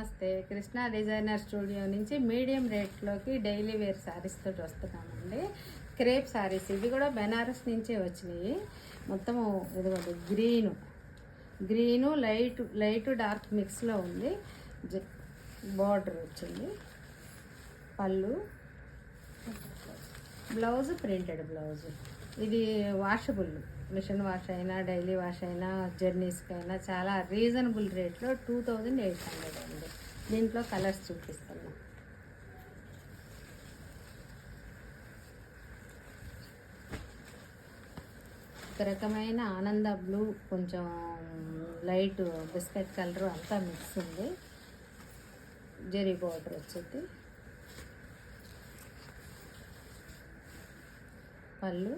నమస్తే, Krishna designer studio నుంచి medium రేట్లోకి daily wear saris తోటి వస్తున్నామండి. క్రేప్ శారీస్ ఇవి కూడా బెనారస్ నుంచే వచ్చినాయి. మొత్తము ఇదిగోండి గ్రీను లైట్ డార్క్ మిక్స్లో ఉంది. బార్డర్ వచ్చింది, పళ్ళు, బ్లౌజ్ ప్రింటెడ్ బ్లౌజ్. ఇది వాషబుల్, మిషన్ వాష్ అయినా డైలీ వాష్ అయినా జర్నీస్కి అయినా చాలా రీజనబుల్ రేట్లో 2800 అండి. దీంట్లో కలర్స్ చూపిస్తున్నాం. ఒక రకమైన ఆనంద బ్లూ, కొంచెం లైట్ బిస్కెట్ కలర్ అంతా మిక్స్ ఉంది. జరీ బార్డర్ వచ్చేది, పళ్ళు,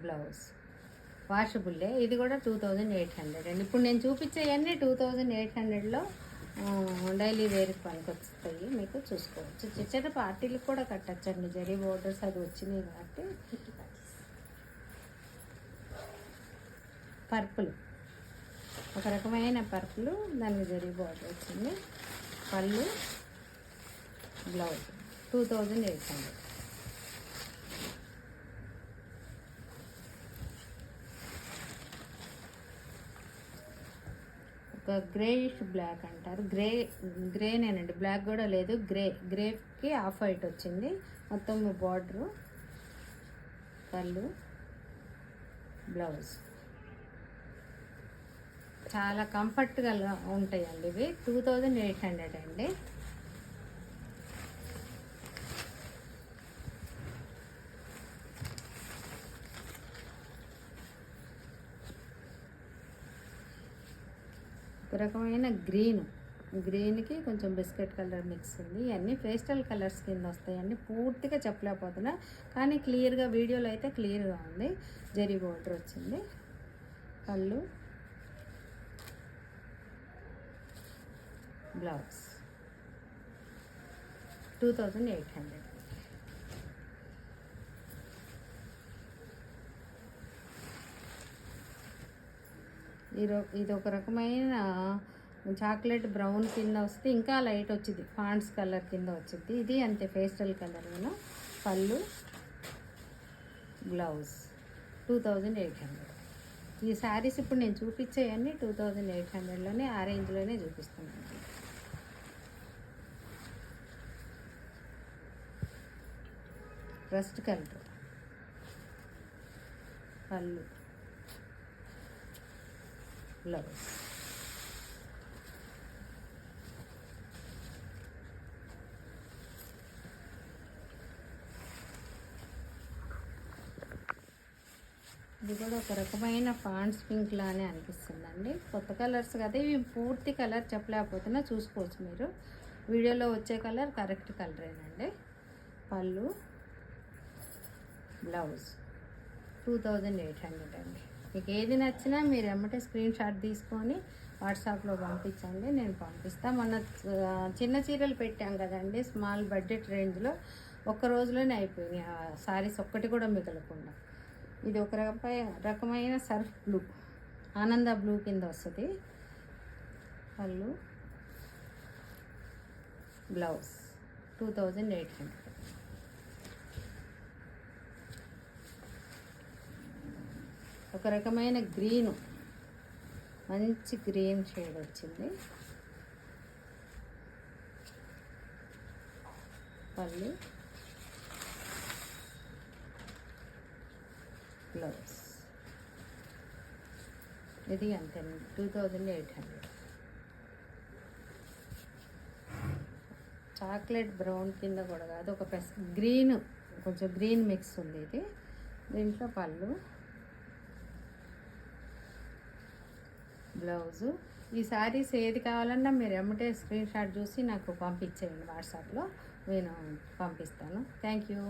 బ్లౌజ్. వాషబుల్లే, ఇది కూడా 2800 అండి. ఇప్పుడు నేను చూపించేవన్నీ 2800లో డైలీ వేర్కి పనికొస్తాయి. మీకు చూసుకోవచ్చు, చిన్న పార్టీలకు కూడా కట్టచ్చండి. జరీ బోర్డర్స్ అది వచ్చినాయి కాబట్టి. పర్పుల్, ఒక రకమైన పర్పుల్, దానికి జరీ బోర్డర్ వచ్చింది. పళ్ళు, బ్లౌజ్ 2800. ఒక గ్రేయిష్ బ్లాక్ అంటారు, గ్రేనేనండి, బ్లాక్ కూడా లేదు. గ్రేకి ఆఫ్ వైట్ వచ్చింది. మొత్తం బార్డరు, పళ్ళు, బ్లౌజ్. చాలా కంఫర్ట్గా ఉంటాయండి ఇవి. 2800 అండి. ఒక రకమైన గ్రీన్కి కొంచెం బిస్కెట్ కలర్ మిక్స్ ఉంది. ఇవన్నీ పేస్టల్ కలర్స్ కింద వస్తాయండి. పూర్తిగా చెప్పలేకపోతున్నా, కానీ క్లియర్గా వీడియోలో అయితే క్లియర్గా ఉంది. జరీ బోర్డర్ వచ్చింది, పళ్ళు, బ్లౌజ్ 2800. ఇది ఒక రకమైన చాక్లెట్ బ్రౌన్ కింద వస్తే ఇంకా లైట్ వచ్చింది, ఫాండ్స్ కలర్ కింద వచ్చింది. ఇది అంతే పేస్టల్ కలర్. పళ్ళు, బ్లౌజ్ 2800. ఈ శారీస్ ఇప్పుడు నేను చూపించేవన్నీ 2800లోనే, ఆ రేంజ్లోనే చూపిస్తున్నాను. రస్ట్ కలర్, పళ్ళు, బ్లౌజ్. ఇది కూడా ఒక రకమైన పాండ్స్ పింక్ లానే అనిపిస్తుందండి. కొత్త కలర్స్ కదా ఇవి, పూర్తి కలర్ చెప్పలేకపోతున్నా, చూసుకోవచ్చు మీరు. వీడియోలో వచ్చే కలర్ కరెక్ట్ కలరేనండి. పళ్ళు, బ్లౌజ్ 2800 అండి. మీకు ఏది నచ్చినా మీరు ఎమ్మటే స్క్రీన్ షాట్ తీసుకొని వాట్సాప్లో పంపించండి, నేను పంపిస్తాను. మొన్న చిన్న చీరలు పెట్టాం కదండి, స్మాల్ బడ్జెట్ రేంజ్లో, ఒక్క రోజులోనే అయిపోయినాయి ఆ సారీస్, ఒక్కటి కూడా మిగలకుండా. ఇది ఒక రకమైన సర్ఫ్ బ్లూ, ఆనంద బ్లూ కింద వస్తుంది. పళ్ళు, బ్లౌజ్ 2800. ఒక రకమైన గ్రీను, మంచి గ్రీన్ షేడ్ వచ్చింది. పళ్ళు, బ్లౌజ్. ఇది అంతే 2800. చాక్లెట్ బ్రౌన్ కింద కూడా కాదు, ఒక గ్రీన్, కొంచెం గ్రీన్ మిక్స్ ఉంది ఇది. దీంట్లో పళ్ళు, బ్లౌజు. ఈ శారీస్ ఏది కావాలన్నా మీరు ఎమ్మటే స్క్రీన్ షాట్ చూసి నాకు పంపించేయండి వాట్సాప్లో, నేను పంపిస్తాను. Thank you.